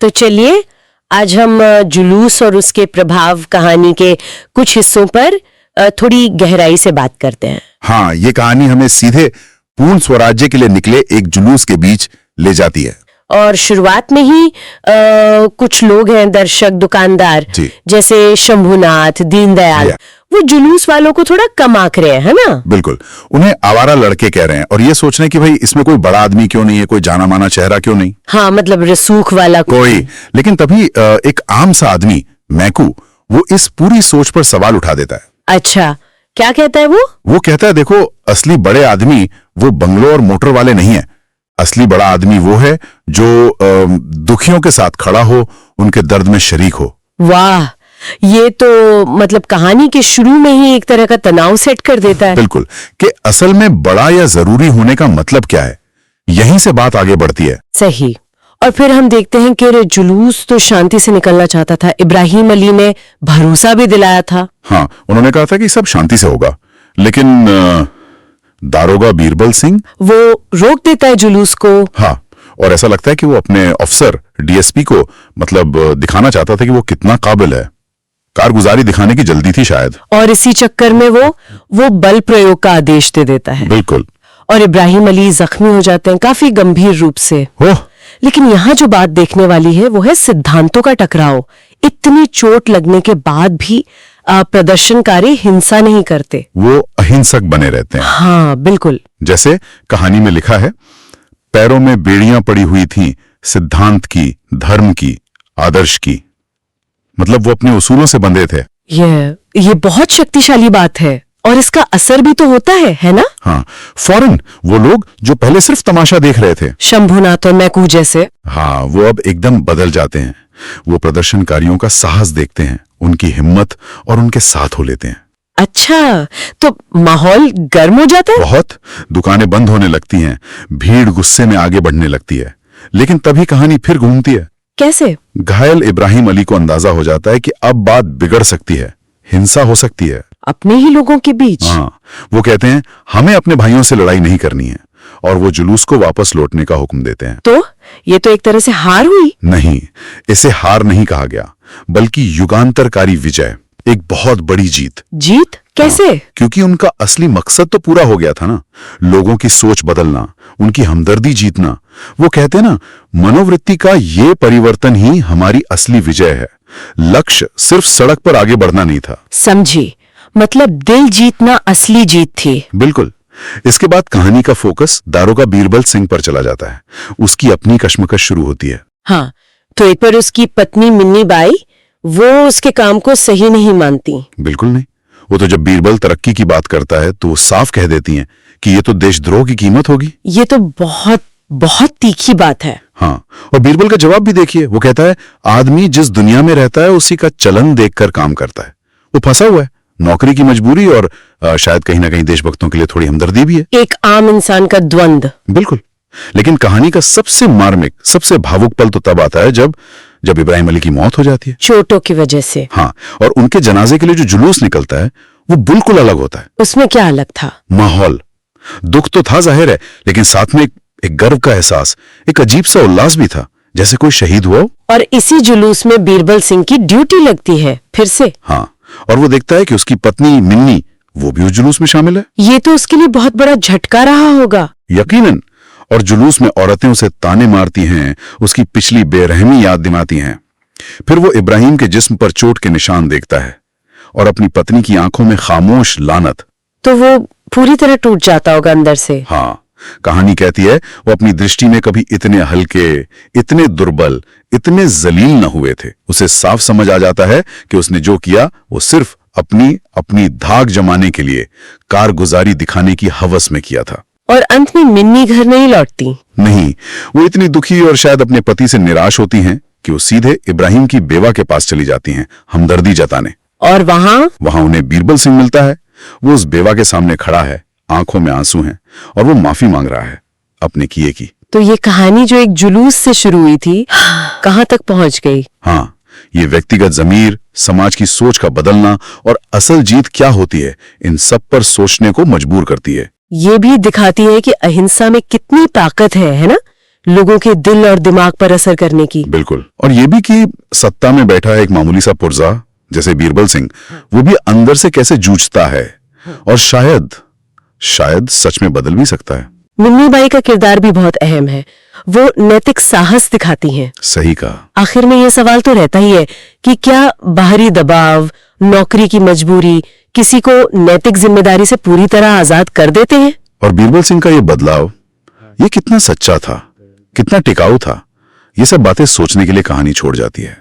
तो चलिए आज हम जुलूस और उसके प्रभाव कहानी के कुछ हिस्सों पर थोड़ी गहराई से बात करते हैं। हाँ, ये कहानी हमें सीधे पूर्ण स्वराज्य के लिए निकले एक जुलूस के बीच ले जाती है। और शुरुआत में ही कुछ लोग हैं, दर्शक, दुकानदार, जैसे शंभुनाथ, दीनदयाल, वो जुलूस वालों को थोड़ा कम आंक रहे हैं, है ना? बिल्कुल, उन्हें आवारा लड़के कह रहे हैं और ये सोच रहे हैं कि भाई इसमें कोई बड़ा आदमी क्यों नहीं है, कोई जाना माना चेहरा क्यों नहीं। हाँ, मतलब रसूख वाला कोई। लेकिन तभी एक आम सा आदमी मैकू वो इस पूरी सोच पर सवाल उठा देता है। अच्छा, क्या कहता है वो? वो कहता है, देखो, असली बड़े आदमी वो बंगलों और मोटर वाले नहीं है। असली बड़ा आदमी वो है जो दुखियों के साथ खड़ा हो, उनके दर्द में शरीक हो। वाह, ये तो मतलब कहानी के शुरू में ही एक तरह का तनाव सेट कर देता है। बिल्कुल, कि असल में बड़ा या जरूरी होने का मतलब क्या है, यहीं से बात आगे बढ़ती है। सही। और फिर हम देखते हैं कि जुलूस तो शांति से निकलना चाहता था। इब्राहिम अली ने भरोसा भी दिलाया था। हाँ, उन्होंने कहा था कि सब शांति से होगा, लेकिन दारोगा बीरबल सिंह वो रोक देता है जुलूस को। हाँ, और ऐसा लगता है कि वो अपने अफसर डीएसपी को मतलब दिखाना चाहता था कि वो कितना काबिल है। कारगुजारी दिखाने की जल्दी थी शायद, और इसी चक्कर में वो बल प्रयोग का आदेश दे देता है। बिल्कुल। और इब्राहिम अली जख्मी हो जाते हैं काफी गंभीर रूप से। लेकिन यहाँ जो बात देखने वाली है वो है सिद्धांतों का टकराव। इतनी चोट लगने के बाद भी प्रदर्शनकारी हिंसा नहीं करते, वो अहिंसक बने रहते हैं। हाँ, बिल्कुल। जैसे कहानी में लिखा है, पैरों में बेड़ियां पड़ी हुई थीं सिद्धांत की, धर्म की, आदर्श की। मतलब वो अपने उसूलों से बंधे थे। ये बहुत शक्तिशाली बात है और इसका असर भी तो होता है ना? हाँ, फौरन वो लोग जो पहले सिर्फ तमाशा देख रहे थे, शंभुनाथ और मैकू जैसे, हाँ, वो अब एकदम बदल जाते हैं। वो प्रदर्शनकारियों का साहस देखते हैं, उनकी हिम्मत, और उनके साथ हो लेते हैं। अच्छा, तो माहौल गर्म हो जाता है? बहुत। दुकानें बंद होने लगती हैं, भीड़ गुस्से में आगे बढ़ने लगती है। लेकिन तभी कहानी फिर घूमती है। कैसे? घायल इब्राहिम अली को अंदाजा हो जाता है कि अब बात बिगड़ सकती है, हिंसा हो सकती है अपने ही लोगों के बीच। हाँ, वो कहते हैं हमें अपने भाइयों से लड़ाई नहीं करनी है, और वो जुलूस को वापस लौटने का हुक्म देते हैं। तो ये तो एक तरह से हार हुई? नहीं, इसे हार नहीं कहा गया, बल्कि युगांतरकारी विजय, एक बहुत बड़ी जीत। जीत कैसे? हाँ, क्योंकि उनका असली मकसद तो पूरा हो गया था ना, लोगों की सोच बदलना, उनकी हमदर्दी जीतना। वो कहते हैं ना, मनोवृत्ति का ये परिवर्तन ही हमारी असली विजय है। लक्ष्य सिर्फ सड़क पर आगे बढ़ना नहीं था। समझी, मतलब दिल जीतना असली जीत थी। बिल्कुल। इसके बाद कहानी का फोकस दारोगा बीरबल सिंह पर चला जाता है। उसकी अपनी कश्मकश शुरू होती है। हाँ, तो एक पर उसकी पत्नी मिन्नी बाई, वो उसके काम को सही नहीं मानती। बिल्कुल नहीं। वो तो जब बीरबल तरक्की की बात करता है तो वो साफ कह देती हैं कि ये तो देशद्रोह की कीमत होगी। ये तो बहुत बहुत तीखी बात है। हाँ, और बीरबल का जवाब भी देखिए। वो कहता है, आदमी जिस दुनिया में रहता है उसी का चलन देखकर काम करता है। वो फंसा हुआ है, नौकरी की मजबूरी और शायद कहीं ना कहीं देशभक्तों के लिए थोड़ी हमदर्दी भी है। एक आम इंसान का द्वंद। बिल्कुल। लेकिन कहानी का सबसे मार्मिक, सबसे भावुक पल तो तब आता है जब इब्राहिम अली की मौत हो जाती है, चोटों की वजह से। हाँ, और उनके जनाजे के लिए जो जुलूस निकलता है वो बिल्कुल अलग होता है। उसमें क्या अलग था? माहौल। दुख तो था जाहिर है, लेकिन साथ में एक गर्व का एहसास, एक अजीब सा उल्लास भी था, जैसे कोई शहीद हुआ। और इसी जुलूस में बीरबल सिंह की ड्यूटी लगती है फिर से। हाँ, और वो देखता है कि उसकी पत्नी मिन्नी वो भी उस जुलूस में शामिल है। ये तो उसके लिए बहुत बड़ा झटका रहा होगा। यकीनन। और जुलूस में औरतें उसे ताने मारती हैं, उसकी पिछली बेरहमी याद दिलाती हैं। फिर वो इब्राहिम के जिस्म पर चोट के निशान देखता है और अपनी पत्नी की आंखों में खामोश लानत। तो वो पूरी तरह टूट जाता होगा अंदर से। हाँ, कहानी कहती है वो अपनी दृष्टि में कभी इतने हल्के, इतने दुर्बल, इतने जलील न हुए थे। उसे साफ समझ आ जाता है कि उसने जो किया वो सिर्फ अपनी धाक जमाने के लिए, कारगुजारी दिखाने की हवस में किया था। और अंत में मिन्नी घर नहीं लौटती। नहीं, वो इतनी दुखी और शायद अपने पति से निराश होती हैं कि वो सीधे इब्राहिम की बेवा के पास चली जाती हैं हमदर्दी जताने। और वहां उन्हें बीरबल सिंह मिलता है। वो उस बेवा के सामने खड़ा है, आंखों में आंसू हैं, और वो माफी मांग रहा है अपने किए की। तो ये कहानी जो एक जुलूस से शुरू हुई थी, कहां तक पहुंच गई? हाँ, ये व्यक्तिगत जमीर, समाज की सोच का बदलना और असल जीत क्या होती है, इन सब पर सोचने को मजबूर करती है। ये भी दिखाती है कि अहिंसा में कितनी ताकत है ना? लोगों के दिल और दिमाग पर असर करने की। बिल्कुल। और ये भी कि सत्ता में बैठा है एक मामूली सा पुर्जा जैसे बीरबल सिंह, वो भी अंदर से कैसे जूझता है और शायद सच में बदल भी सकता है। मिन्नी बाई का किरदार भी बहुत अहम है। वो नैतिक साहस दिखाती हैं। सही कहा। आखिर में ये सवाल तो रहता ही है कि क्या बाहरी दबाव, नौकरी की मजबूरी किसी को नैतिक जिम्मेदारी से पूरी तरह आजाद कर देते हैं? और बीरबल सिंह का ये बदलाव, ये कितना सच्चा था, कितना टिकाऊ था, ये सब बातें सोचने के लिए कहानी छोड़ जाती है।